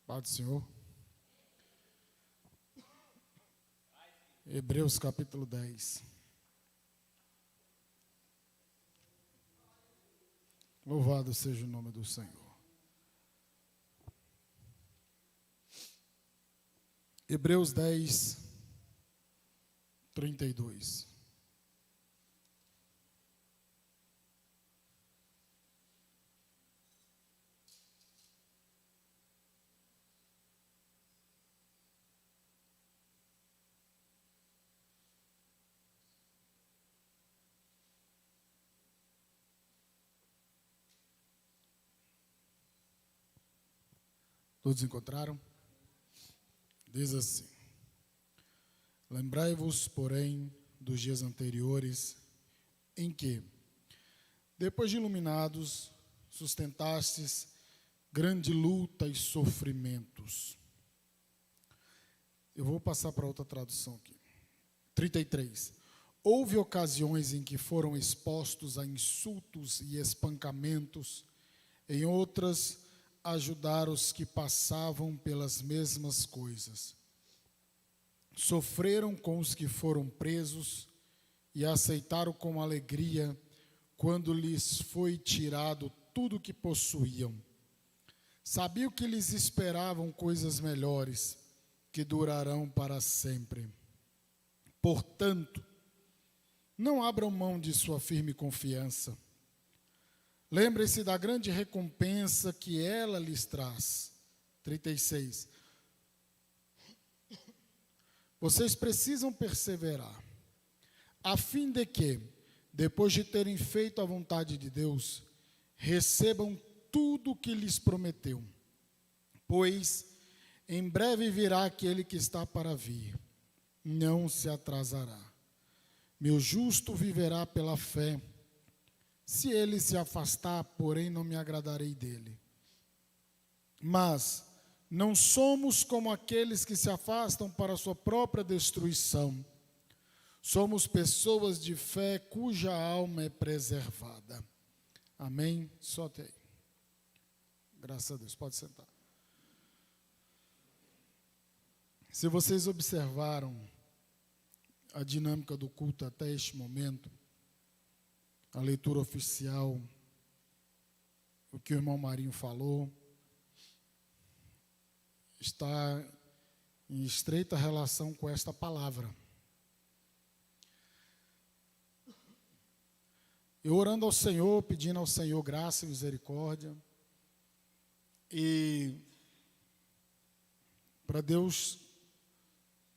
Paz do Senhor. Hebreus capítulo 10. Louvado seja o nome do Senhor. Hebreus 10, 32. Todos encontraram? Diz assim: lembrai-vos, porém, dos dias anteriores, em que, depois de iluminados, sustentastes grande luta e sofrimentos. Eu vou passar para outra tradução aqui. 33. Houve ocasiões em que foram expostos a insultos e espancamentos, em outras, ajudar os que passavam pelas mesmas coisas. Sofreram com os que foram presos e aceitaram com alegria quando lhes foi tirado tudo o que possuíam. Sabiam que lhes esperavam coisas melhores, que durarão para sempre. Portanto, não abram mão de sua firme confiança. Lembrem-se da grande recompensa que ela lhes traz. 36. Vocês precisam perseverar, a fim de que, depois de terem feito a vontade de Deus, recebam tudo o que lhes prometeu. Pois, em breve virá aquele que está para vir, não se atrasará. Meu justo viverá pela fé. Se ele se afastar, porém, não me agradarei dele. Mas não somos como aqueles que se afastam para a sua própria destruição. Somos pessoas de fé cuja alma é preservada. Amém? Solte aí. Graças a Deus. Pode sentar. Se vocês observaram a dinâmica do culto até este momento, a leitura oficial, o que o irmão Marinho falou, está em estreita relação com esta palavra. Eu orando ao Senhor, pedindo ao Senhor graça e misericórdia, e para Deus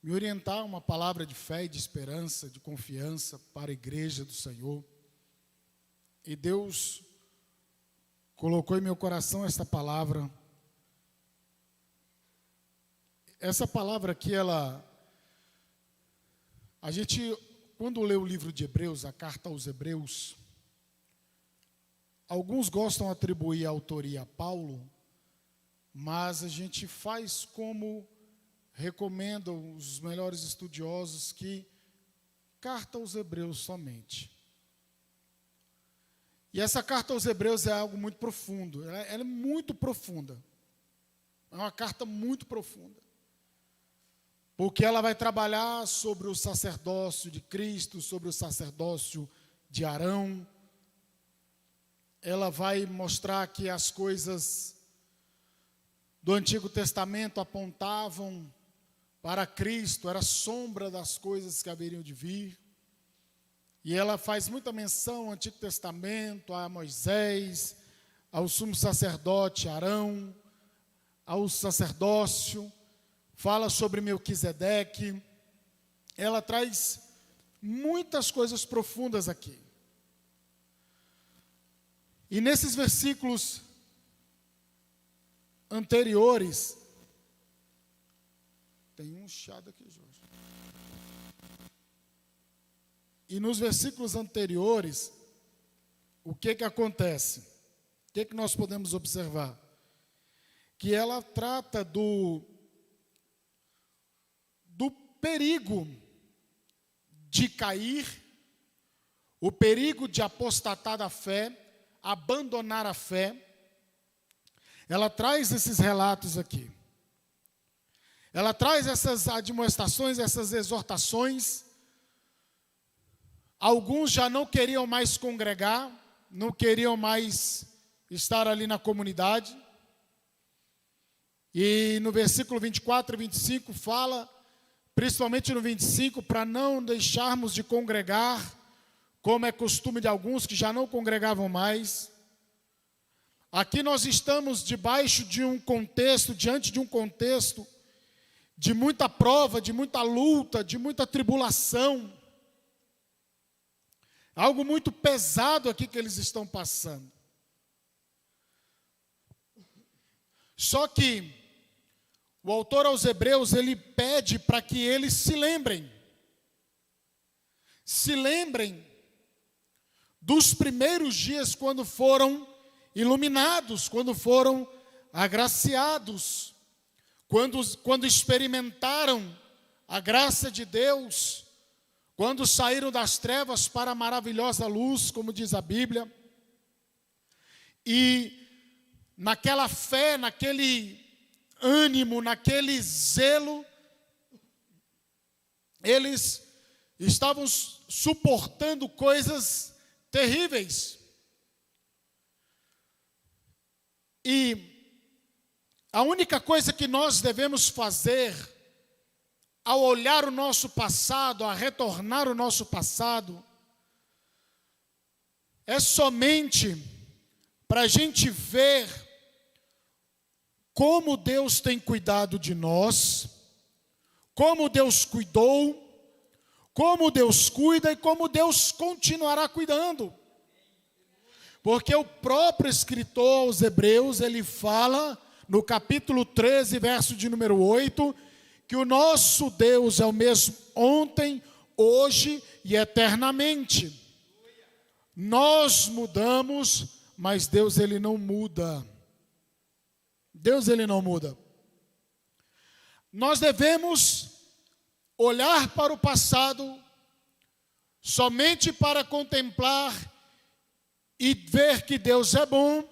me orientar uma palavra de fé e de esperança, de confiança para a igreja do Senhor. E Deus colocou em meu coração esta palavra. Essa palavra aqui, a gente, quando lê o livro de Hebreus, a carta aos Hebreus, alguns gostam de atribuir a autoria a Paulo, mas a gente faz como recomendam os melhores estudiosos, que carta aos Hebreus somente. E essa carta aos Hebreus é algo muito profundo, ela é muito profunda, é uma carta muito profunda, porque ela vai trabalhar sobre o sacerdócio de Cristo, sobre o sacerdócio de Arão, ela vai mostrar que as coisas do Antigo Testamento apontavam para Cristo, era sombra das coisas que haveriam de vir. E ela faz muita menção ao Antigo Testamento, a Moisés, ao sumo sacerdote Arão, ao sacerdócio, fala sobre Melquisedeque. Ela traz muitas coisas profundas aqui. E nesses versículos anteriores, tem um chiado aqui, Jorge. E nos versículos anteriores, o que acontece? O que nós podemos observar? Que ela trata do perigo de cair, o perigo de apostatar da fé, abandonar a fé. Ela traz esses relatos aqui. ela traz essas admoestações, essas exortações. Alguns já não queriam mais congregar, não queriam mais estar ali na comunidade. E no versículo 24 e 25 fala, principalmente no 25, para não deixarmos de congregar, como é costume de alguns que já não congregavam mais. Aqui nós estamos debaixo de um contexto, diante de um contexto de muita prova, de muita luta, de muita tribulação. Algo muito pesado aqui que eles estão passando. Só que o autor aos Hebreus, ele pede para que eles se lembrem. Se lembrem dos primeiros dias quando foram iluminados, quando foram agraciados, quando experimentaram a graça de Deus, quando saíram das trevas para a maravilhosa luz, como diz a Bíblia. E naquela fé, naquele ânimo, naquele zelo, eles estavam suportando coisas terríveis. E a única coisa que nós devemos fazer ao olhar o nosso passado, a retornar o nosso passado, é somente para a gente ver como Deus tem cuidado de nós, como Deus cuidou, como Deus cuida e como Deus continuará cuidando. Porque o próprio escritor aos Hebreus, ele fala no capítulo 13, verso de número 8, que o nosso Deus é o mesmo ontem, hoje e eternamente. Nós mudamos, mas Deus, ele não muda. Deus, ele não muda. Nós devemos olhar para o passado somente para contemplar e ver que Deus é bom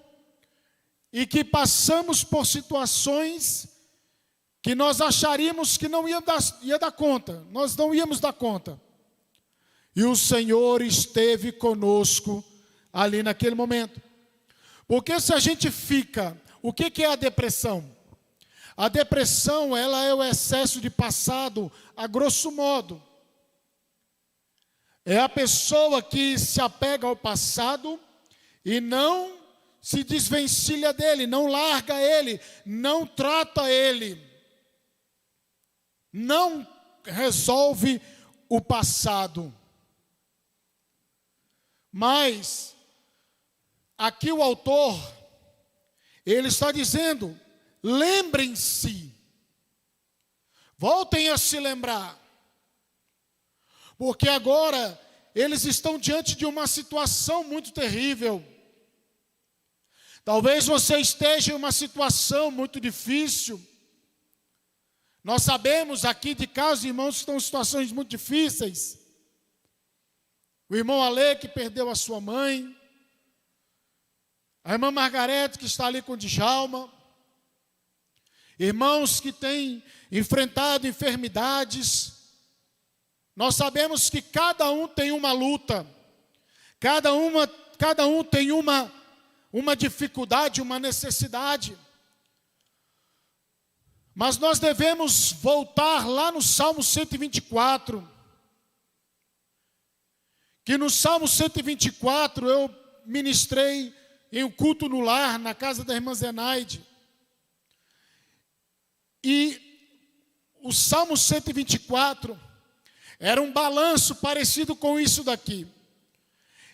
e que passamos por situações que nós acharíamos que não ia dar conta, nós não íamos dar conta. E o Senhor esteve conosco ali naquele momento. Porque se a gente fica... O que é a depressão? A depressão, ela é o excesso de passado, a grosso modo. É a pessoa que se apega ao passado e não se desvencilha dele, não larga ele, não trata ele, não resolve o passado. Mas, aqui o autor, ele está dizendo, lembrem-se, voltem a se lembrar, porque agora eles estão diante de uma situação muito terrível. Talvez você esteja em uma situação muito difícil. Nós sabemos aqui de casos, irmãos, que estão em situações muito difíceis. O irmão Ale, que perdeu a sua mãe. A irmã Margarete, que está ali com o Djalma. Irmãos que têm enfrentado enfermidades. Nós sabemos que cada um tem uma luta. Cada um tem uma dificuldade, uma necessidade. Mas nós devemos voltar lá no Salmo 124. Que no Salmo 124 eu ministrei em um culto no lar, na casa da irmã Zenaide. E o Salmo 124 era um balanço parecido com isso daqui.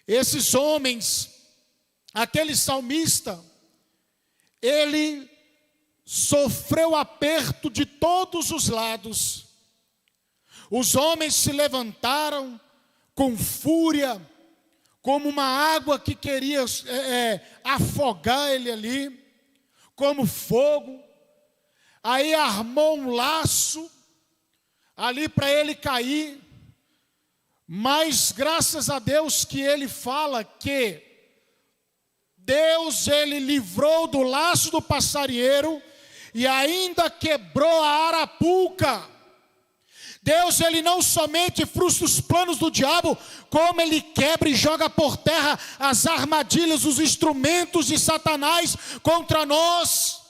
Esses homens, aquele salmista, ele sofreu aperto de todos os lados. Os homens se levantaram com fúria, como uma água que queria afogar ele ali, como fogo. Aí armou um laço ali para ele cair. Mas graças a Deus que ele fala que Deus, ele livrou do laço do passarinheiro e ainda quebrou a arapuca. Deus, ele não somente frustra os planos do diabo, como ele quebra e joga por terra as armadilhas, os instrumentos de Satanás contra nós.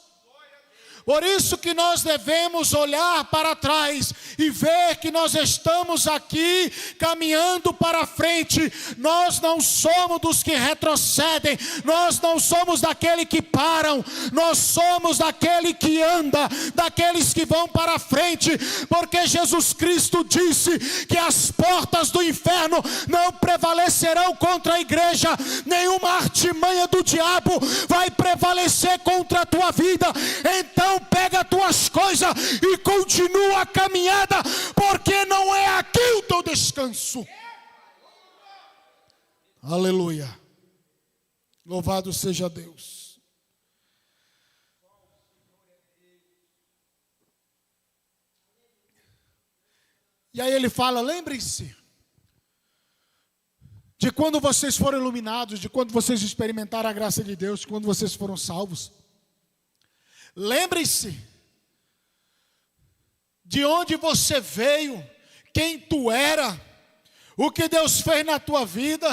Por isso que nós devemos olhar para trás e ver que nós estamos aqui caminhando para frente. Nós não somos dos que retrocedem, nós não somos daqueles que param, nós somos daquele que anda, daqueles que vão para frente, porque Jesus Cristo disse que as portas do inferno não prevalecerão contra a igreja, nenhuma artimanha do diabo vai prevalecer contra a tua vida. Então pega as tuas coisas e continua a caminhada, porque não é aqui o teu descanso. Aleluia. Louvado seja Deus. E aí ele fala, lembrem-se de quando vocês foram iluminados, de quando vocês experimentaram a graça de Deus, de quando vocês foram salvos. Lembre-se de onde você veio, quem tu era, o que Deus fez na tua vida.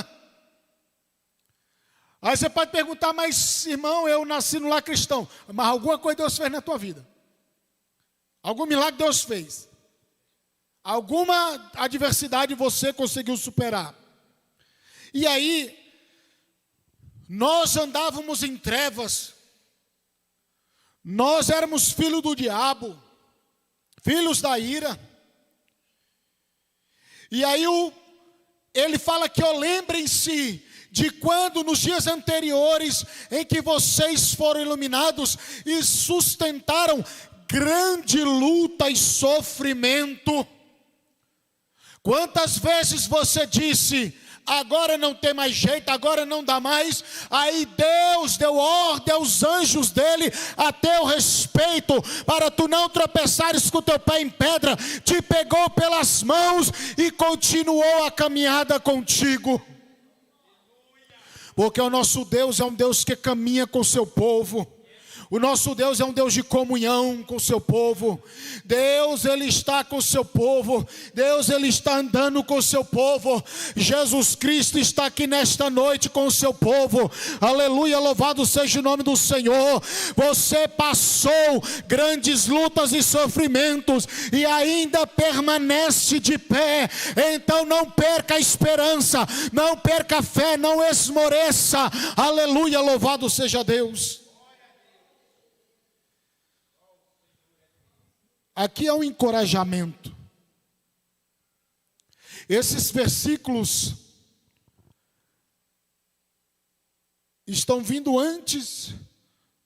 Aí você pode perguntar, mas irmão, eu nasci no lar cristão. Mas alguma coisa Deus fez na tua vida? Algum milagre Deus fez? Alguma adversidade você conseguiu superar? E aí, nós andávamos em trevas. Nós éramos filhos do diabo, filhos da ira. E aí ele fala que lembrem-se de quando nos dias anteriores em que vocês foram iluminados e sustentaram grande luta e sofrimento. Quantas vezes você disse, agora não tem mais jeito, agora não dá mais. Aí Deus deu ordem aos anjos dele a teu respeito, para tu não tropeçares com o teu pé em pedra, te pegou pelas mãos e continuou a caminhada contigo. Porque o nosso Deus é um Deus que caminha com o seu povo. O nosso Deus é um Deus de comunhão com o seu povo. Deus, ele está com o seu povo. Deus, ele está andando com o seu povo. Jesus Cristo está aqui nesta noite com o seu povo. Aleluia, louvado seja o nome do Senhor. Você passou grandes lutas e sofrimentos e ainda permanece de pé. Então não perca a esperança, não perca a fé, não esmoreça. Aleluia, louvado seja Deus. Aqui é um encorajamento. Esses versículos estão vindo antes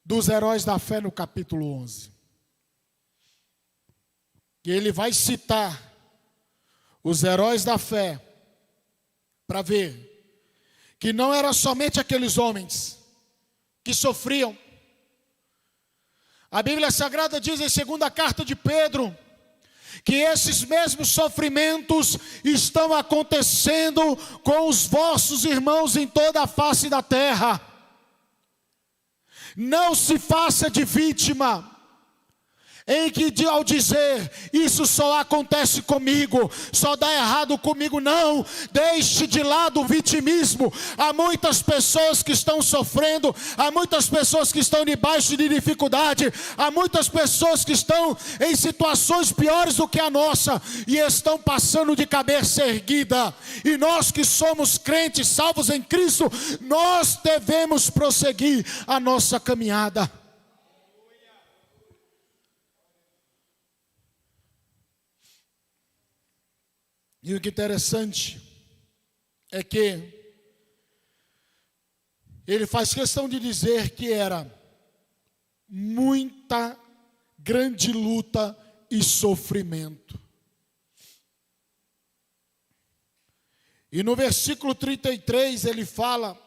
dos heróis da fé no capítulo 11. E ele vai citar os heróis da fé para ver que não era somente aqueles homens que sofriam. A Bíblia Sagrada diz em segunda carta de Pedro, que esses mesmos sofrimentos estão acontecendo com os vossos irmãos em toda a face da terra. Não se faça de vítima, em que ao dizer, isso só acontece comigo, só dá errado comigo, não, deixe de lado o vitimismo. Há muitas pessoas que estão sofrendo, há muitas pessoas que estão debaixo de dificuldade, há muitas pessoas que estão em situações piores do que a nossa, e estão passando de cabeça erguida, e nós que somos crentes, salvos em Cristo, nós devemos prosseguir a nossa caminhada. E o que é interessante é que ele faz questão de dizer que era muita grande luta e sofrimento. E no versículo 33 ele fala: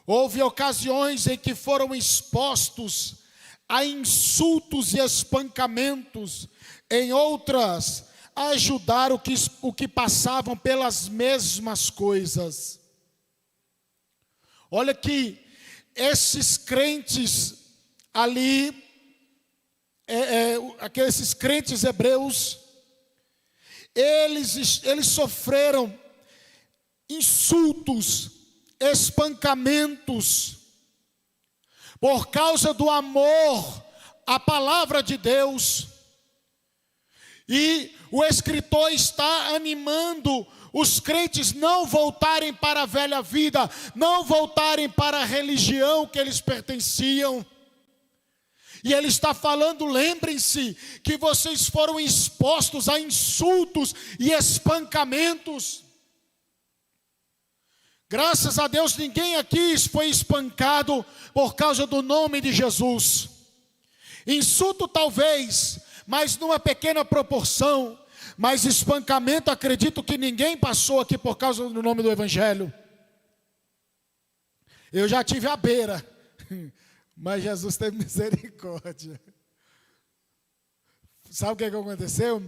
houve ocasiões em que foram expostos a insultos e espancamentos, em outras a ajudar o que passavam pelas mesmas coisas. Olha que esses crentes ali aqueles crentes hebreus, eles sofreram insultos, espancamentos, por causa do amor à palavra de Deus. E o escritor está animando os crentes não voltarem para a velha vida, não voltarem para a religião que eles pertenciam. E ele está falando, lembrem-se que vocês foram expostos a insultos e espancamentos. Graças a Deus ninguém aqui foi espancado por causa do nome de Jesus. Insulto talvez, mas numa pequena proporção. Mas espancamento, acredito que ninguém passou aqui por causa do nome do Evangelho. Eu já tive à beira, mas Jesus teve misericórdia. Sabe o que aconteceu?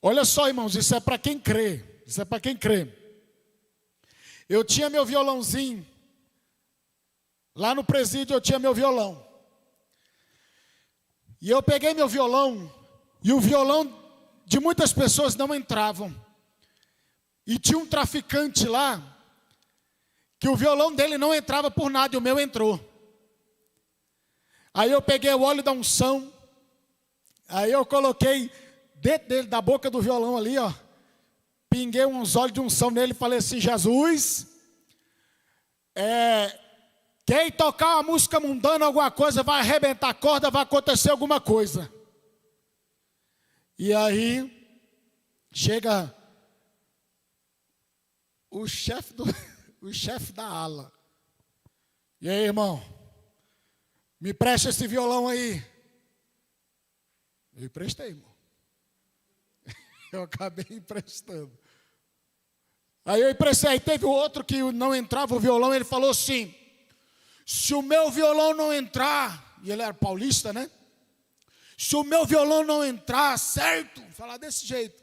Olha só, irmãos, isso é para quem crê. Isso é para quem crê. Eu tinha meu violãozinho. Lá no presídio eu tinha meu violão. E eu peguei meu violão. E o violão de muitas pessoas não entravam. E tinha um traficante lá, que o violão dele não entrava por nada, e o meu entrou. Aí eu peguei o óleo da unção, aí eu coloquei dentro dele, da boca do violão ali, ó, pinguei uns óleos de unção nele e falei assim: Jesus, quem tocar uma música mundana, alguma coisa, vai arrebentar a corda, vai acontecer alguma coisa. E aí, chega o chefe da ala. E aí, irmão, me presta esse violão aí. Eu emprestei, irmão. Eu acabei emprestando. Aí eu emprestei, aí teve o outro que não entrava o violão, ele falou assim: se o meu violão não entrar, e ele era paulista, né? Se o meu violão não entrar, certo? Falar desse jeito.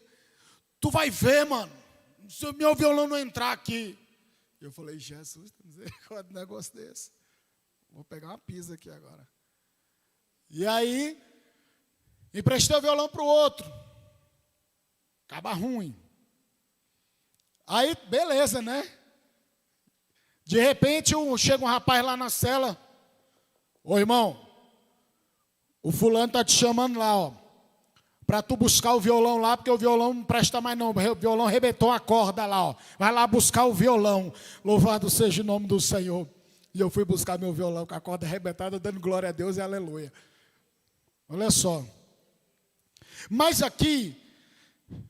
Tu vai ver, mano. Se o meu violão não entrar aqui. Eu falei: Jesus, tem misericórdia de um negócio desse. Vou pegar uma pisa aqui agora. E aí, emprestei o violão para o outro. Acaba ruim. Aí, beleza, né? De repente, chega um rapaz lá na cela. Ô, irmão, o fulano está te chamando lá, ó, para tu buscar o violão lá, porque o violão não presta mais não, o violão arrebentou a corda lá, ó. Vai lá buscar o violão, louvado seja o nome do Senhor. E eu fui buscar meu violão com a corda arrebentada, dando glória a Deus e aleluia. Olha só. Mas aqui,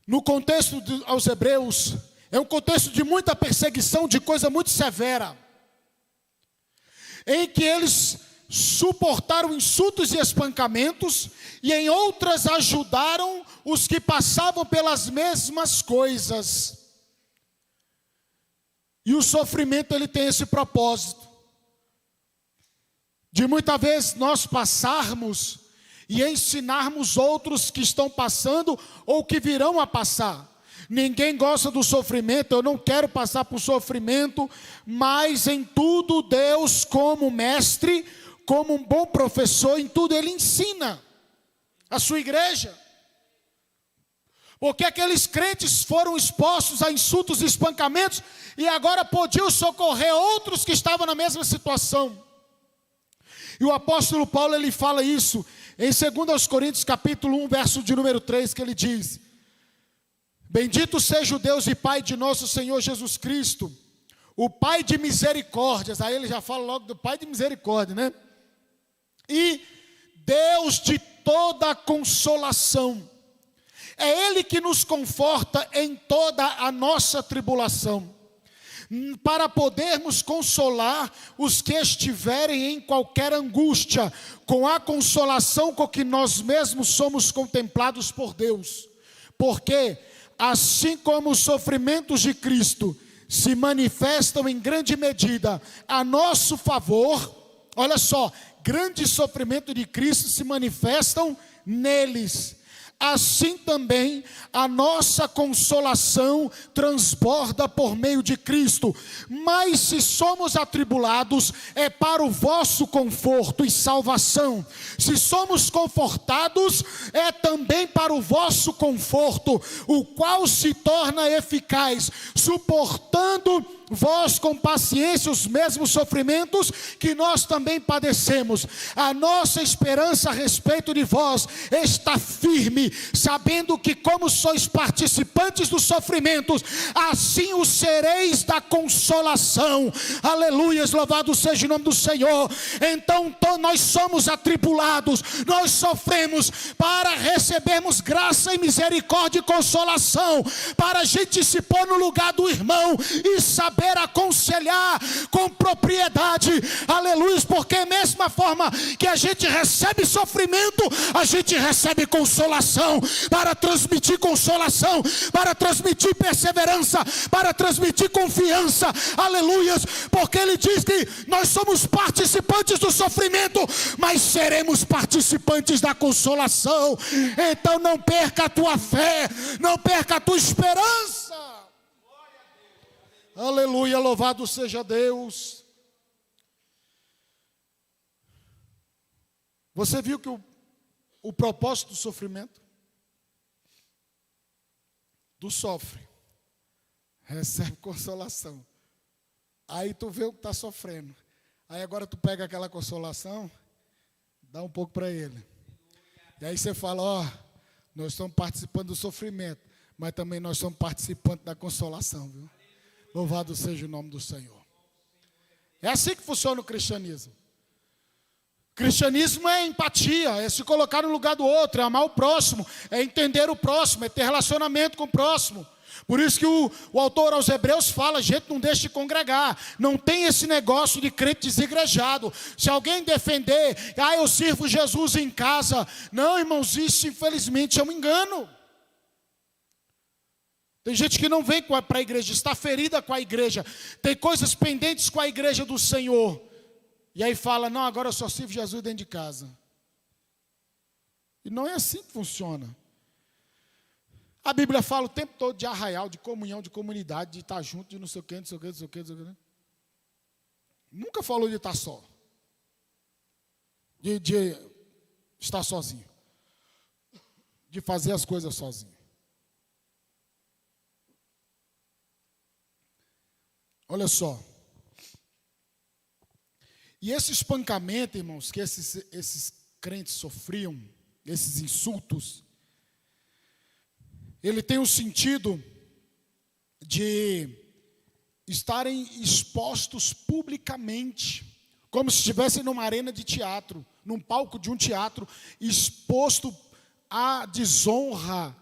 no contexto aos hebreus, é um contexto de muita perseguição, de coisa muito severa, em que eles suportaram insultos e espancamentos, e em outras ajudaram os que passavam pelas mesmas coisas. E o sofrimento, ele tem esse propósito, de muitas vezes nós passarmos e ensinarmos outros que estão passando ou que virão a passar. Ninguém gosta do sofrimento, eu não quero passar por sofrimento, mas em tudo Deus, como mestre, como um bom professor, em tudo Ele ensina a sua igreja. Porque aqueles crentes foram expostos a insultos e espancamentos, e agora podiam socorrer outros que estavam na mesma situação. E o apóstolo Paulo, ele fala isso em 2 Coríntios capítulo 1, verso de número 3, que ele diz: bendito seja o Deus e Pai de nosso Senhor Jesus Cristo, o Pai de misericórdias. Aí ele já fala logo do Pai de misericórdia, né? E Deus de toda consolação. É Ele que nos conforta em toda a nossa tribulação, para podermos consolar os que estiverem em qualquer angústia, com a consolação com que nós mesmos somos contemplados por Deus. Porque assim como os sofrimentos de Cristo se manifestam em grande medida a nosso favor, olha só, grande sofrimento de Cristo se manifestam neles. assim também a nossa consolação transborda por meio de Cristo. Mas se somos atribulados, é para o vosso conforto e salvação. Se somos confortados, é também para o vosso conforto, o qual se torna eficaz, suportando vós com paciência os mesmos sofrimentos que nós também padecemos. A nossa esperança a respeito de vós está firme, sabendo que como sois participantes dos sofrimentos, assim o sereis da consolação. Aleluias, louvado seja o nome do Senhor. Então nós somos atribulados, nós sofremos para recebermos graça e misericórdia e consolação, para a gente se pôr no lugar do irmão e saber aconselhar com propriedade, aleluia, porque mesma forma que a gente recebe sofrimento, a gente recebe consolação, para transmitir consolação, para transmitir perseverança, para transmitir confiança, aleluia, porque ele diz que nós somos participantes do sofrimento, mas seremos participantes da consolação. Então não perca a tua fé, não perca a tua esperança. Aleluia, louvado seja Deus. Você viu que o propósito do sofrimento? Tu sofre, recebe consolação. Aí tu vê o que está sofrendo. Aí agora tu pega aquela consolação, dá um pouco para ele. E aí você fala, ó, nós estamos participando do sofrimento, mas também nós somos participantes da consolação, viu? Louvado seja o nome do Senhor. É assim que funciona o cristianismo. O cristianismo é empatia, é se colocar no lugar do outro, é amar o próximo, é entender o próximo, é ter relacionamento com o próximo. Por isso que o autor aos Hebreus fala, gente, não deixe de congregar, não tem esse negócio de crente desigrejado. Se alguém defender, eu sirvo Jesus em casa, não, irmãos, isso infelizmente é um engano. Tem gente que não vem para a igreja, está ferida com a igreja, tem coisas pendentes com a igreja do Senhor, e aí fala, não, agora eu só sirvo Jesus dentro de casa. E não é assim que funciona. A Bíblia fala o tempo todo de arraial, de comunhão, de comunidade, de estar junto, de não sei o que, não sei o que, não sei o que, não sei o que. Nunca falou de estar só, de estar sozinho, de fazer as coisas sozinho. Olha só. E esse espancamento, irmãos, que esses crentes sofriam, esses insultos, ele tem o sentido de estarem expostos publicamente, como se estivessem numa arena de teatro, num palco de um teatro, exposto à desonra,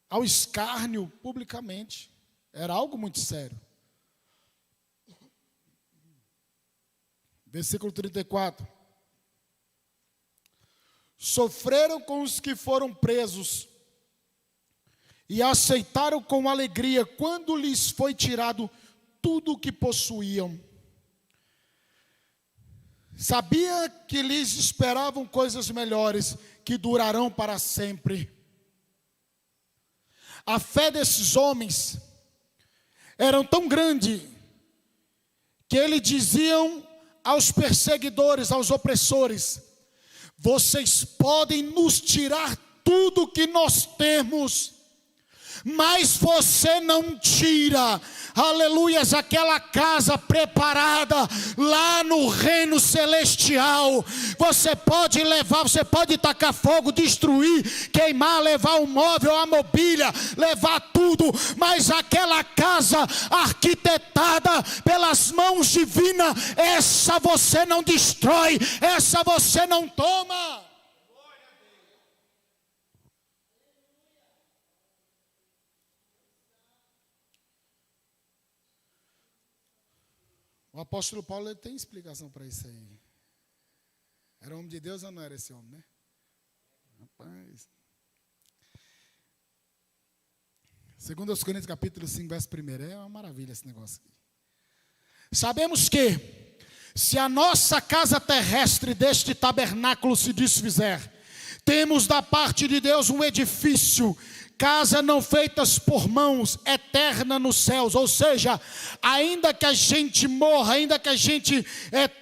ao escárnio publicamente. Era algo muito sério. Versículo 34. Sofreram com os que foram presos e aceitaram com alegria quando lhes foi tirado tudo o que possuíam. Sabia que lhes esperavam coisas melhores que durarão para sempre. A fé desses homens era tão grande que eles diziam aos perseguidores, aos opressores: vocês podem nos tirar tudo que nós temos, mas você não tira, aleluias, aquela casa preparada lá no reino celestial. Você pode levar, você pode tacar fogo, destruir, queimar, levar o móvel, a mobília, levar tudo, mas aquela casa arquitetada pelas mãos divinas, essa você não destrói, essa você não toma. O apóstolo Paulo, ele tem explicação para isso aí. Era homem de Deus ou não era esse homem, né? Rapaz. 2 Coríntios capítulo 5, verso 1. É uma maravilha esse negócio aqui. Sabemos que, se a nossa casa terrestre deste tabernáculo se desfizer, Temos da parte de Deus um edifício, casa não feitas por mãos, eterna nos céus. Ou seja, ainda que a gente morra, ainda que a gente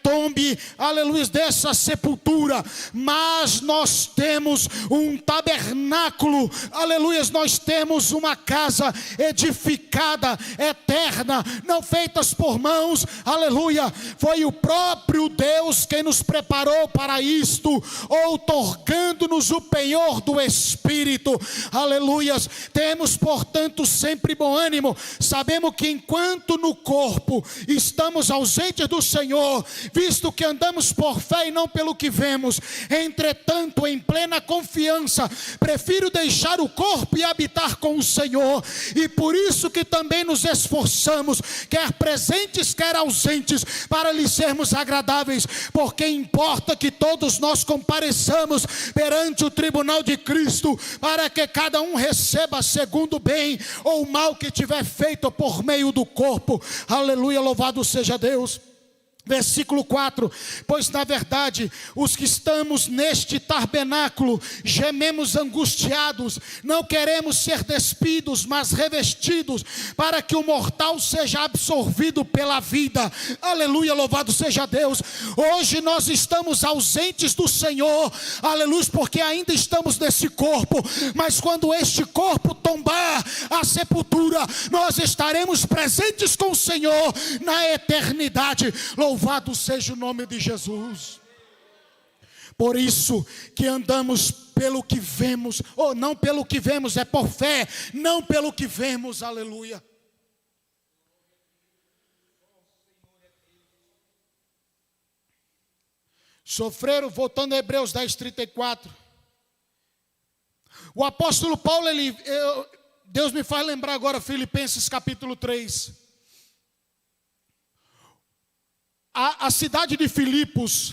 tombe, aleluia, dessa sepultura, mas nós temos um tabernáculo, aleluia, nós temos uma casa edificada, eterna, não feitas por mãos, aleluia. Foi o próprio Deus quem nos preparou para isto, outorgando-nos o penhor do Espírito, aleluia. Temos, portanto, sempre bom ânimo. Sabemos que enquanto no corpo estamos ausentes do Senhor, visto que andamos por fé e não pelo que vemos, entretanto, em plena confiança, prefiro deixar o corpo e habitar com o Senhor. E por isso que também nos esforçamos, quer presentes, quer ausentes, para lhe sermos agradáveis, porque importa que todos nós compareçamos perante o tribunal de Cristo, para que cada um receba segundo o bem ou o mal que tiver feito por meio do corpo. Aleluia, louvado seja Deus. Versículo 4, pois na verdade, os que estamos neste tabernáculo, gememos angustiados, não queremos ser despidos, mas revestidos, para que o mortal seja absorvido pela vida. Aleluia, louvado seja Deus. Hoje nós estamos ausentes do Senhor, aleluia, porque ainda estamos nesse corpo, mas quando este corpo tombar a sepultura, nós estaremos presentes com o Senhor na eternidade. Louvado seja o nome de Jesus. Por isso que andamos pelo que vemos, ou não pelo que vemos, é por fé, não pelo que vemos, aleluia. Sofreram, voltando a Hebreus 10:34. O apóstolo Paulo, Deus me faz lembrar agora Filipenses capítulo 3. A cidade de Filipos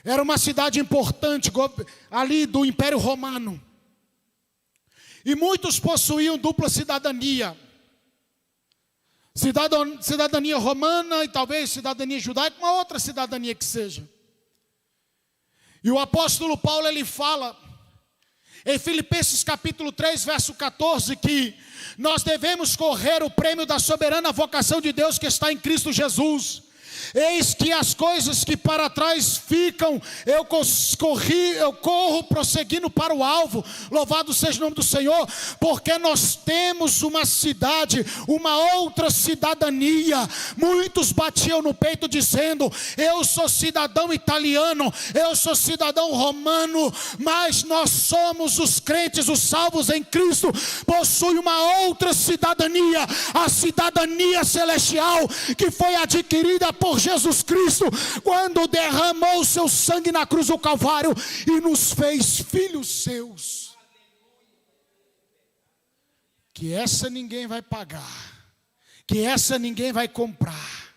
era uma cidade importante ali do Império Romano. E muitos possuíam dupla cidadania. Cidadania romana e talvez cidadania judaica, uma outra cidadania que seja. E o apóstolo Paulo, ele fala em Filipenses capítulo 3, verso 14, que nós devemos correr o prêmio da soberana vocação de Deus que está em Cristo Jesus. Eis que as coisas que para trás ficam, eu corro prosseguindo para o alvo. Louvado seja o nome do Senhor, porque nós temos uma cidade, uma outra cidadania. Muitos batiam no peito dizendo: eu sou cidadão italiano, eu sou cidadão romano, mas nós somos os crentes, os salvos em Cristo, possuem uma outra cidadania, a cidadania celestial, que foi adquirida por Jesus Cristo, quando derramou o seu sangue na cruz do Calvário e nos fez filhos seus. Que essa ninguém vai pagar, que essa ninguém vai comprar.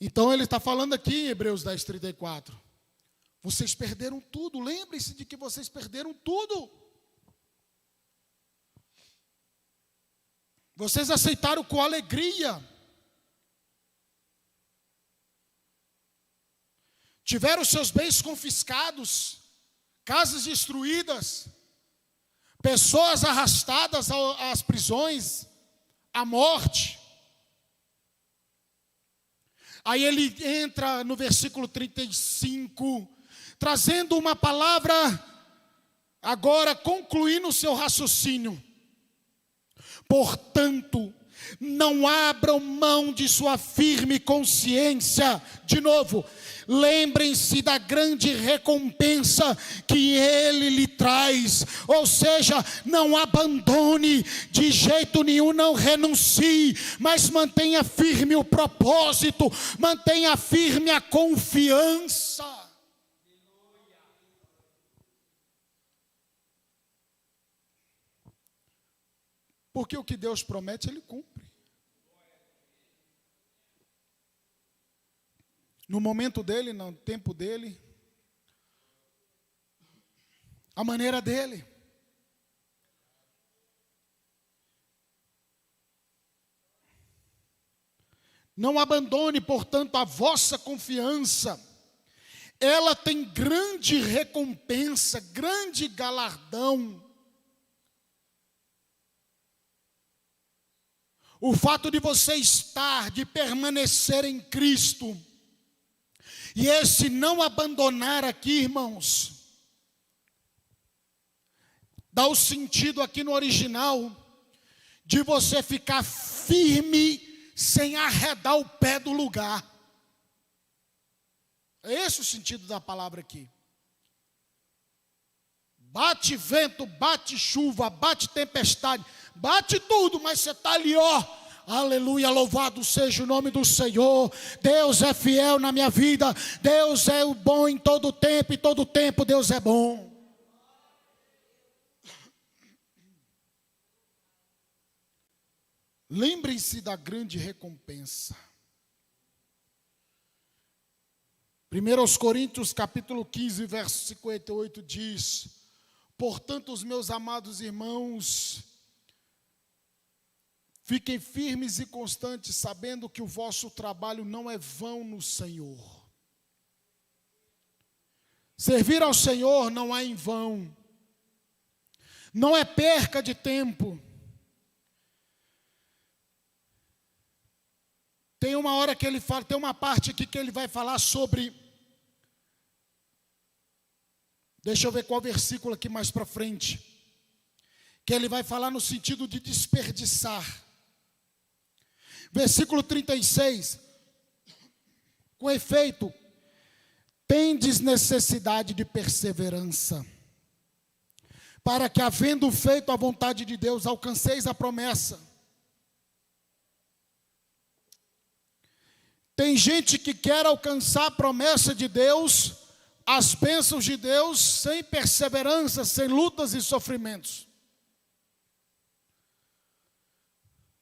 Então ele está falando aqui em Hebreus 10:34. Vocês perderam tudo, lembrem-se de que vocês perderam tudo. Vocês aceitaram com alegria. Tiveram seus bens confiscados, casas destruídas, pessoas arrastadas às prisões, à morte. Aí ele entra no versículo 35, trazendo uma palavra, agora concluindo o seu raciocínio. Portanto, não abram mão de sua firme consciência. De novo, lembrem-se da grande recompensa que Ele lhe traz. Ou seja, não abandone de jeito nenhum, não renuncie, mas mantenha firme o propósito, mantenha firme a confiança. Porque o que Deus promete, Ele cumpre. No momento dEle, no tempo dEle, a maneira dEle. Não abandone, portanto, a vossa confiança. Ela tem grande recompensa, grande galardão. O fato de você estar, de permanecer em Cristo, e esse não abandonar aqui, irmãos, dá o sentido aqui no original, de você ficar firme, sem arredar o pé do lugar. É esse o sentido da palavra aqui. Bate vento, bate chuva, bate tempestade, bate tudo, mas você está ali, ó. Aleluia, louvado seja o nome do Senhor. Deus é fiel na minha vida. Deus é o bom em todo tempo, e todo tempo Deus é bom. Lembrem-se da grande recompensa. 1 Coríntios capítulo 15, verso 58 diz: portanto, os meus amados irmãos, fiquem firmes e constantes, sabendo que o vosso trabalho não é vão no Senhor. Servir ao Senhor não é em vão, não é perca de tempo. Tem uma hora que ele fala, tem uma parte aqui que ele vai falar sobre, deixa eu ver qual versículo aqui mais para frente, que ele vai falar no sentido de desperdiçar. Versículo 36, com efeito, tendes necessidade de perseverança, para que, havendo feito a vontade de Deus, alcanceis a promessa. Tem gente que quer alcançar a promessa de Deus, as bênçãos de Deus, sem perseverança, sem lutas e sofrimentos.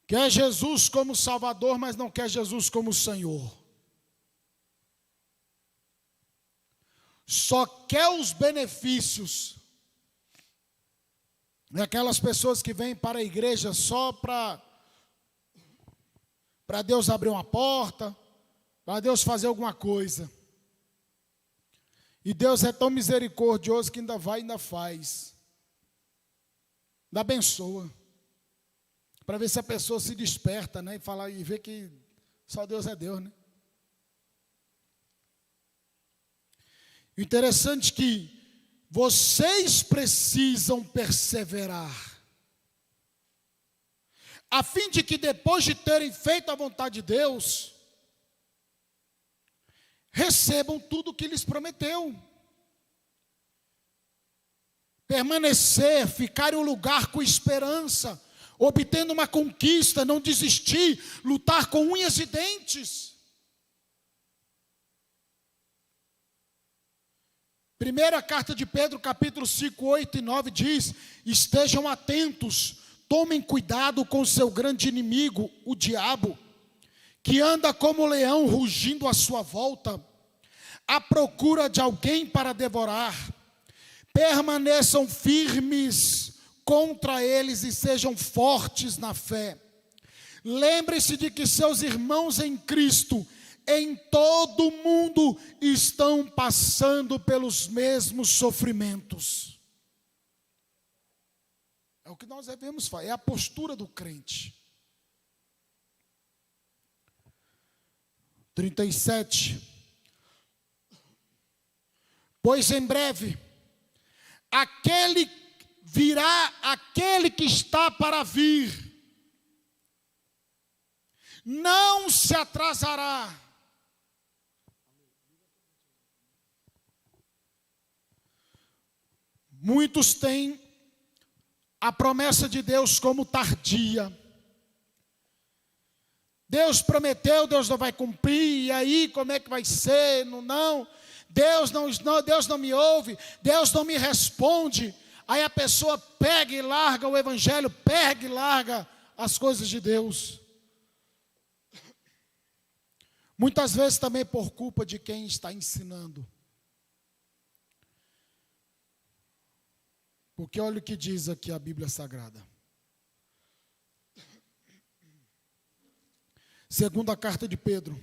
Quer Jesus como Salvador, mas não quer Jesus como Senhor. Só quer os benefícios. É aquelas pessoas que vêm para a igreja só para Deus abrir uma porta, para Deus fazer alguma coisa. E Deus é tão misericordioso que ainda vai e ainda faz. Ainda abençoa. Para ver se a pessoa se desperta, né? E vê que só Deus é Deus, né? O interessante é que vocês precisam perseverar, a fim de que depois de terem feito a vontade de Deus, recebam tudo o que lhes prometeu. Permanecer, ficar em um lugar com esperança, obtendo uma conquista, não desistir, lutar com unhas e dentes. Primeira carta de Pedro, capítulo 5, 8 e 9 diz: estejam atentos, tomem cuidado com o seu grande inimigo, o diabo, que anda como leão rugindo à sua volta, à procura de alguém para devorar. Permaneçam firmes contra eles e sejam fortes na fé. Lembre-se de que seus irmãos em Cristo, em todo o mundo, estão passando pelos mesmos sofrimentos. É o que nós devemos fazer, é a postura do crente. 37. Pois em breve, virá aquele que está para vir, não se atrasará. Muitos têm a promessa de Deus como tardia. Deus prometeu, Deus não vai cumprir, e aí como é que vai ser? Não. Deus não me ouve, Deus não me responde. Aí a pessoa pega e larga o evangelho, pega e larga as coisas de Deus. Muitas vezes também por culpa de quem está ensinando. Porque olha o que diz aqui a Bíblia Sagrada. Segunda carta de Pedro.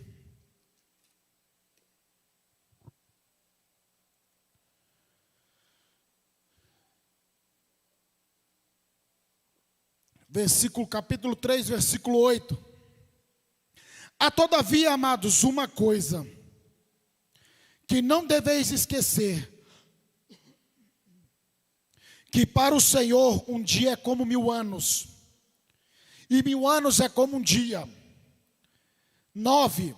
Capítulo 3, versículo 8. Há todavia, amados, uma coisa que não deveis esquecer, que para o Senhor um dia é como 1000 anos, e 1000 anos é como um dia. 9.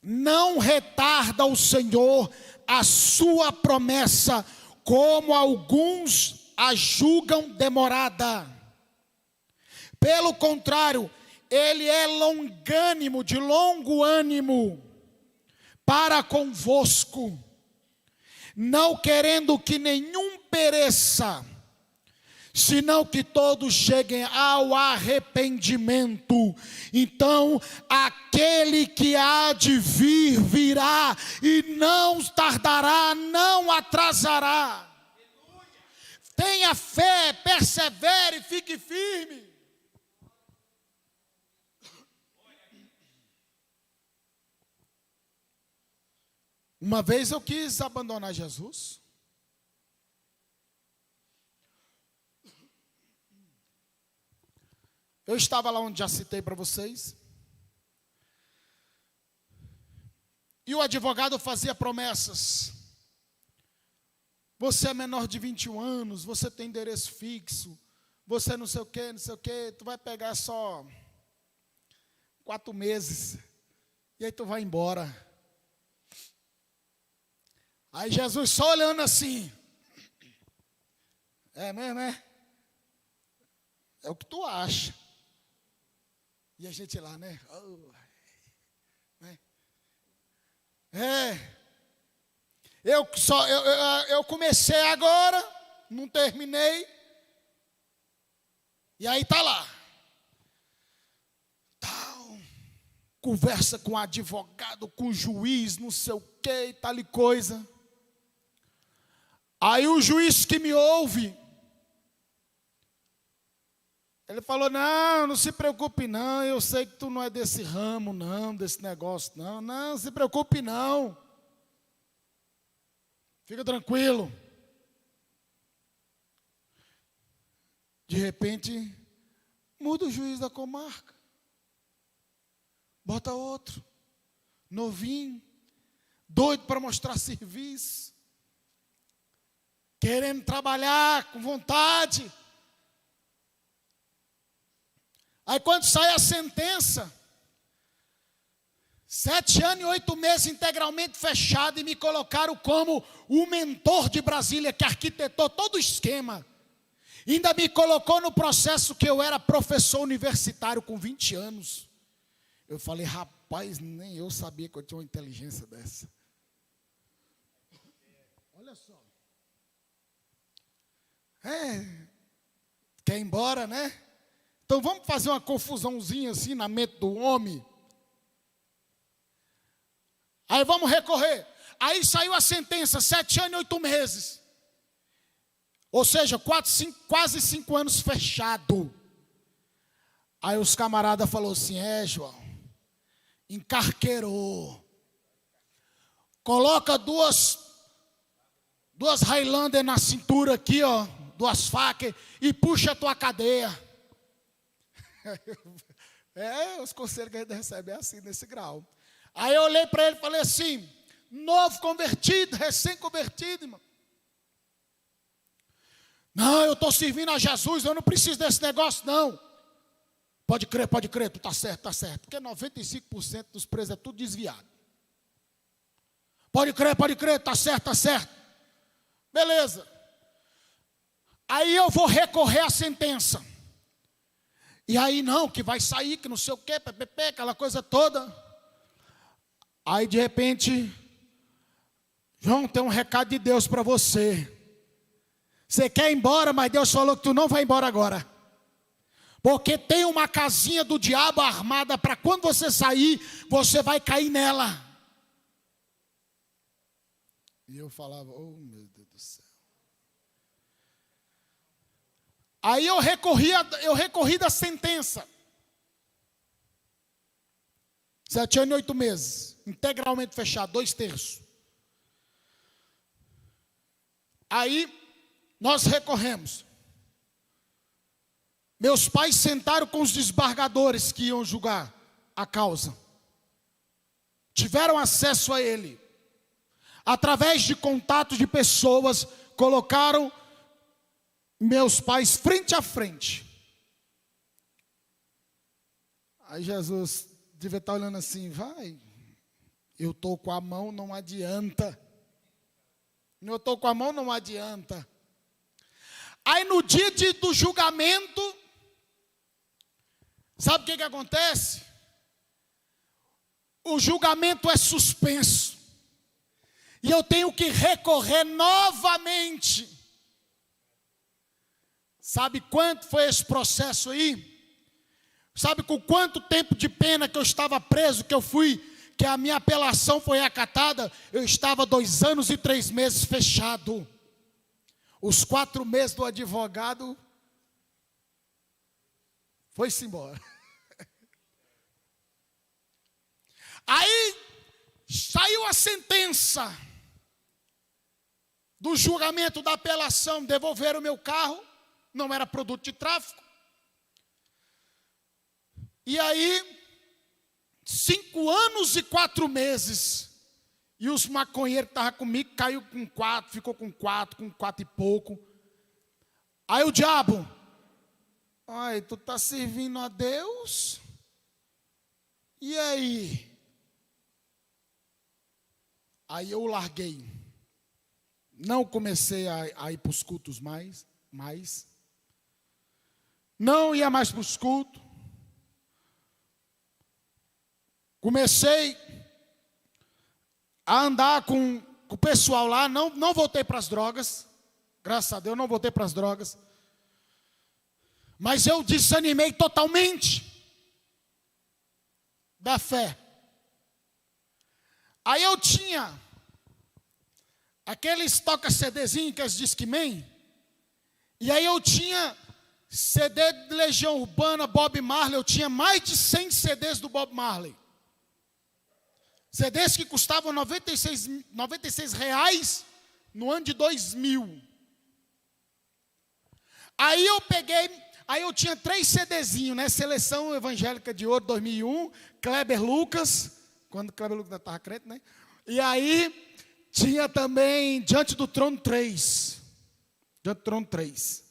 Não retarda o Senhor a sua promessa, como alguns a julgam demorada. Pelo contrário, Ele é longânimo, de longo ânimo, para convosco, não querendo que nenhum pereça, senão que todos cheguem ao arrependimento. Então, aquele que há de vir, virá, e não tardará, não atrasará. Tenha fé, persevere, fique firme. Uma vez eu quis abandonar Jesus. Eu estava lá onde já citei para vocês. E o advogado fazia promessas. Você é menor de 21 anos, você tem endereço fixo, você não sei o quê, tu vai pegar só 4 meses, e aí tu vai embora. Aí Jesus só olhando assim, é mesmo, é? É o que tu acha. E a gente lá, né? Eu comecei agora, não terminei. E aí tá lá. Tal, conversa com o advogado, com o juiz, não sei o que, tal e coisa. Aí o juiz que me ouve, ele falou, não se preocupe não, eu sei que tu não é desse ramo não, desse negócio não se preocupe não. Fica tranquilo. De repente, muda o juiz da comarca. Bota outro, novinho, doido para mostrar serviço, querendo trabalhar com vontade. Aí quando sai a sentença, 7 anos e 8 meses integralmente fechado, e me colocaram como o mentor de Brasília, que arquitetou todo o esquema. Ainda me colocou no processo que eu era professor universitário com 20 anos. Eu falei, rapaz, nem eu sabia que eu tinha uma inteligência dessa. Olha só. Quer ir embora, né? Então vamos fazer uma confusãozinha assim na mente do homem. Aí vamos recorrer. Aí saiu a sentença, 7 anos e 8 meses. Ou seja, quase 5 anos fechado. Aí os camaradas falaram assim, João, encarqueirou. Coloca duas Highlander na cintura aqui, ó, 2 facas, e puxa a tua cadeia. Os conselhos que a gente recebe é assim, nesse grau. Aí eu olhei para ele e falei assim, novo convertido, recém-convertido, irmão. Não, eu estou servindo a Jesus, eu não preciso desse negócio, não. Pode crer, tu está certo. Porque 95% dos presos é tudo desviado. Pode crer, tá certo. Beleza. Aí eu vou recorrer à sentença. E aí não, que vai sair, que não sei o quê, aquela coisa toda. Aí de repente, João, tem um recado de Deus para você. Você quer ir embora, mas Deus falou que tu não vai embora agora. Porque tem uma casinha do diabo armada para quando você sair, você vai cair nela. E eu falava, oh meu Deus do céu. Aí eu recorri da sentença. 7 anos e 8 meses. Integralmente fechado, 2/3. Aí, nós recorremos. Meus pais sentaram com os desembargadores que iam julgar a causa. Tiveram acesso a ele. Através de contatos de pessoas, colocaram meus pais frente a frente. Aí Jesus devia estar olhando assim, vai, eu estou com a mão, não adianta. Eu estou com a mão, não adianta. Aí no dia do julgamento, sabe o que acontece? O julgamento é suspenso. E eu tenho que recorrer novamente. Sabe quanto foi esse processo aí? Sabe com quanto tempo de pena que eu estava preso, que a minha apelação foi acatada? Eu estava 2 anos e 3 meses fechado. Os 4 meses do advogado foi-se embora. Aí saiu a sentença do julgamento da apelação, devolveram o meu carro, não era produto de tráfico. E aí, 5 anos e 4 meses, e os maconheiros que estavam comigo, caiu com 4, ficou com 4 e pouco. Aí o diabo, ai, tu está servindo a Deus? E aí? Aí eu larguei. Não comecei a ir para os cultos mais. Não ia mais para os cultos. Comecei a andar com o pessoal lá. Não voltei para as drogas. Graças a Deus, não voltei para as drogas. Mas eu desanimei totalmente da fé. Aí eu tinha aqueles toca-CDzinho que as Discman. E aí eu tinha CD de Legião Urbana, Bob Marley. Eu tinha mais de 100 CDs do Bob Marley. CDs que custavam 96 reais no ano de 2000. Aí eu tinha 3 CDzinhos, né? Seleção Evangélica de Ouro 2001, Kleber Lucas, quando Kleber Lucas estava crente, né? E aí tinha também Diante do Trono 3. Diante do Trono 3.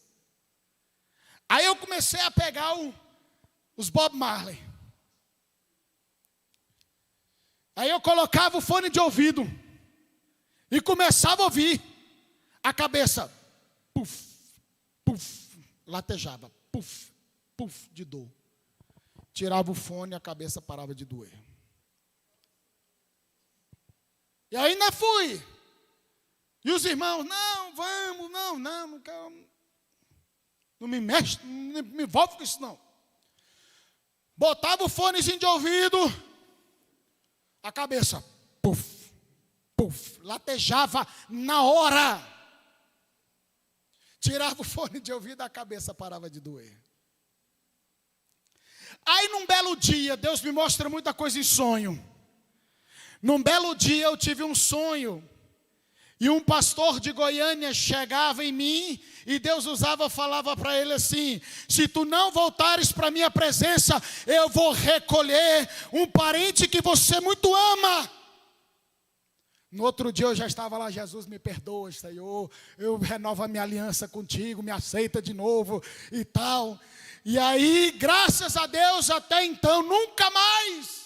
Aí eu comecei a pegar os Bob Marley. Aí eu colocava o fone de ouvido e começava a ouvir. A cabeça, puf, puf, latejava, puf, puf, de dor. Tirava o fone e a cabeça parava de doer. E ainda fui. E os irmãos, não, vamos, não quero. Não me mexe, não me envolve com isso não. Botava o fonezinho de ouvido, a cabeça, puf, puf, latejava na hora. Tirava o fone de ouvido, a cabeça parava de doer. Aí num belo dia, Deus me mostra muita coisa em sonho. Num belo dia eu tive um sonho. E um pastor de Goiânia chegava em mim e Deus falava para ele assim: se tu não voltares para a minha presença, eu vou recolher um parente que você muito ama. No outro dia eu já estava lá: Jesus, me perdoa, Senhor, eu renovo a minha aliança contigo, me aceita de novo e tal. E aí, graças a Deus, até então, nunca mais.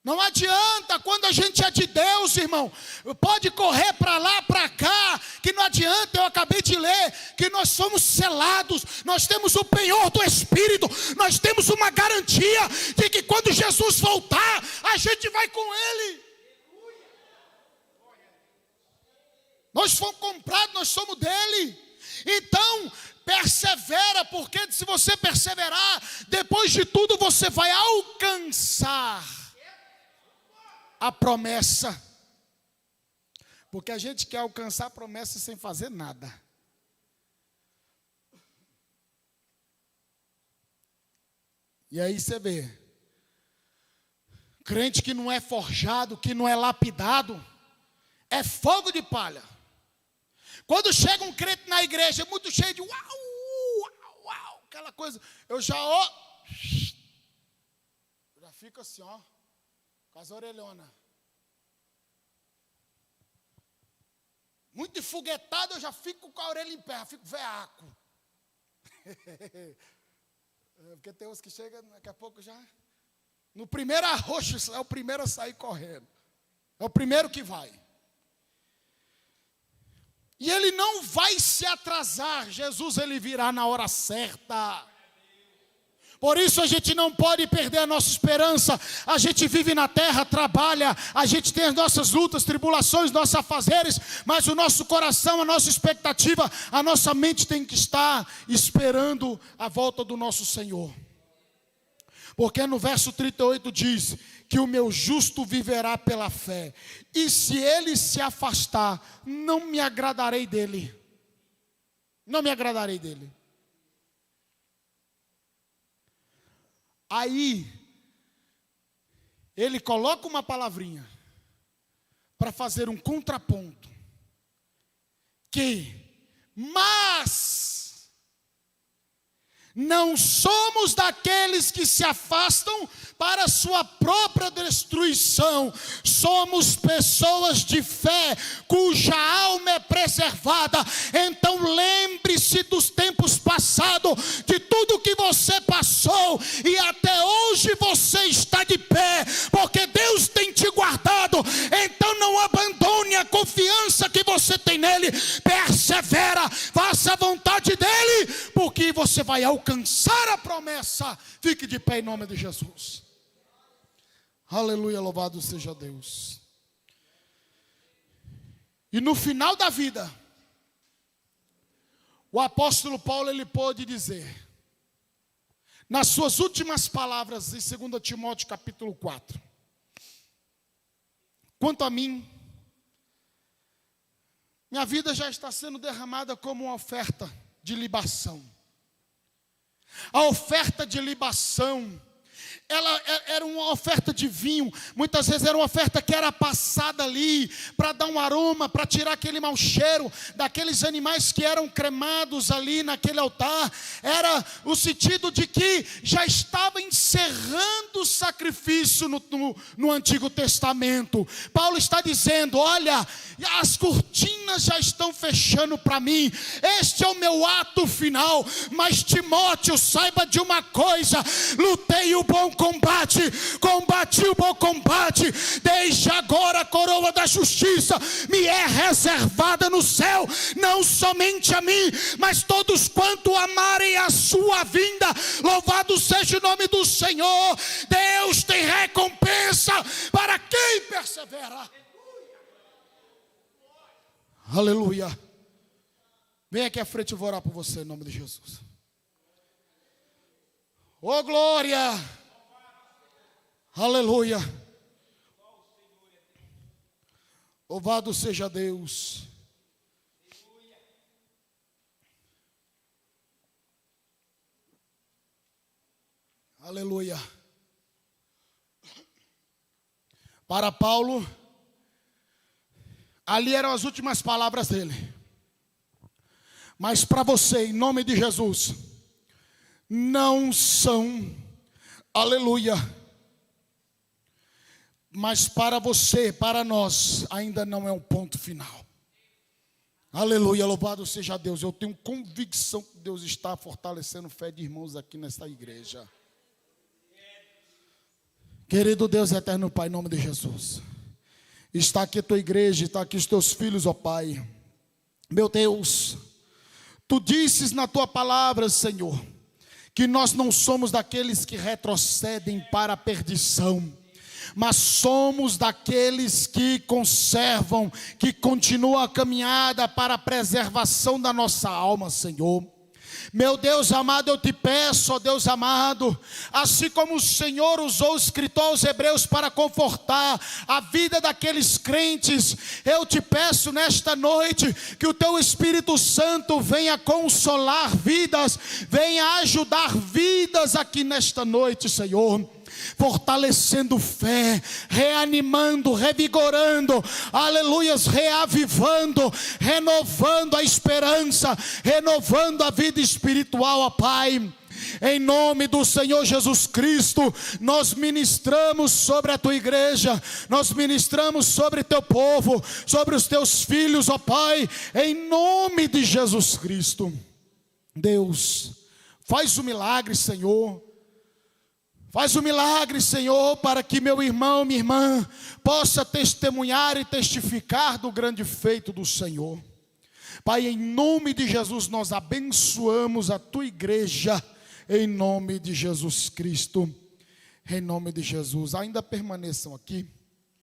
Não adianta, quando a gente é de Deus, irmão, pode correr para lá, para cá, que não adianta. Eu acabei de ler que nós somos selados, nós temos o penhor do Espírito, nós temos uma garantia de que quando Jesus voltar, a gente vai com Ele. Nós fomos comprados, nós somos dele. Então, persevera, porque se você perseverar, depois de tudo você vai alcançar a promessa. Porque a gente quer alcançar a promessa sem fazer nada. E aí você vê, crente que não é forjado, que não é lapidado, é fogo de palha. Quando chega um crente na igreja, muito cheio de uau, uau, uau, aquela coisa, eu já fico assim, ó, com as orelhonas. Muito enfoguetado, eu já fico com a orelha em pé, já fico veaco. Porque tem uns que chegam, daqui a pouco já... No primeiro arroxo, é o primeiro a sair correndo. É o primeiro que vai. E ele não vai se atrasar. Jesus, ele virá na hora certa. Por isso a gente não pode perder a nossa esperança. A gente vive na terra, trabalha, a gente tem as nossas lutas, tribulações, nossos afazeres, mas o nosso coração, a nossa expectativa, a nossa mente tem que estar esperando a volta do nosso Senhor. Porque no verso 38 diz que o meu justo viverá pela fé. E se ele se afastar, não me agradarei dele. Não me agradarei dele. Aí, ele coloca uma palavrinha para fazer um contraponto. Mas não somos daqueles que se afastam para sua própria destruição. Somos pessoas de fé, cuja alma é preservada. Então lembre-se dos tempos passados, de tudo que você passou, e até hoje você está de pé, porque Deus tem te guardado. Então não abandone a confiança que você tem nele. Persevera, faça a vontade dele, porque você vai alcançar a promessa. Fique de pé em nome de Jesus. Aleluia, louvado seja Deus. E no final da vida, o apóstolo Paulo, ele pôde dizer, nas suas últimas palavras, em 2 Timóteo capítulo 4, quanto a mim, minha vida já está sendo derramada como uma oferta de libação. A oferta de libação, ela era uma oferta de vinho. Muitas vezes era uma oferta que era passada ali para dar um aroma, para tirar aquele mau cheiro daqueles animais que eram cremados ali naquele altar. Era o sentido de que já estava encerrando o sacrifício no Antigo Testamento. Paulo está dizendo, olha, as cortinas já estão fechando para mim. Este é o meu ato final. Mas Timóteo, saiba de uma coisa: lutei o bom combate, combati o bom combate. Desde agora a coroa da justiça me é reservada no céu, não somente a mim, mas todos quanto amarem a sua vinda. Louvado seja o nome do Senhor. Deus tem recompensa para quem persevera. Aleluia. Vem aqui à frente, eu vou orar por você em nome de Jesus. Oh glória. Aleluia. Louvado seja Deus. Aleluia. Para Paulo, ali eram as últimas palavras dele. Mas para você, em nome de Jesus, não são, aleluia. Mas para você, para nós, ainda não é um ponto final. Aleluia, louvado seja Deus. Eu tenho convicção que Deus está fortalecendo fé de irmãos aqui nesta igreja. Querido Deus eterno Pai, em nome de Jesus, está aqui a tua igreja, está aqui os teus filhos, ó Pai. Meu Deus, tu disses na tua palavra, Senhor, que nós não somos daqueles que retrocedem para a perdição, mas somos daqueles que conservam, que continuam a caminhada para a preservação da nossa alma, Senhor. Meu Deus amado, eu te peço, ó Deus amado, assim como o Senhor usou o escritor aos Hebreus para confortar a vida daqueles crentes, eu te peço nesta noite que o teu Espírito Santo venha consolar vidas, venha ajudar vidas aqui nesta noite, Senhor, fortalecendo fé, reanimando, revigorando, aleluias, reavivando, renovando a esperança, renovando a vida espiritual, ó Pai. Em nome do Senhor Jesus Cristo, nós ministramos sobre a tua igreja, nós ministramos sobre teu povo, sobre os teus filhos, ó Pai, em nome de Jesus Cristo. Deus, faz o milagre, Senhor. Faz o milagre, Senhor, para que meu irmão, minha irmã, possa testemunhar e testificar do grande feito do Senhor. Pai, em nome de Jesus, nós abençoamos a tua igreja, em nome de Jesus Cristo, em nome de Jesus. Ainda permaneçam aqui.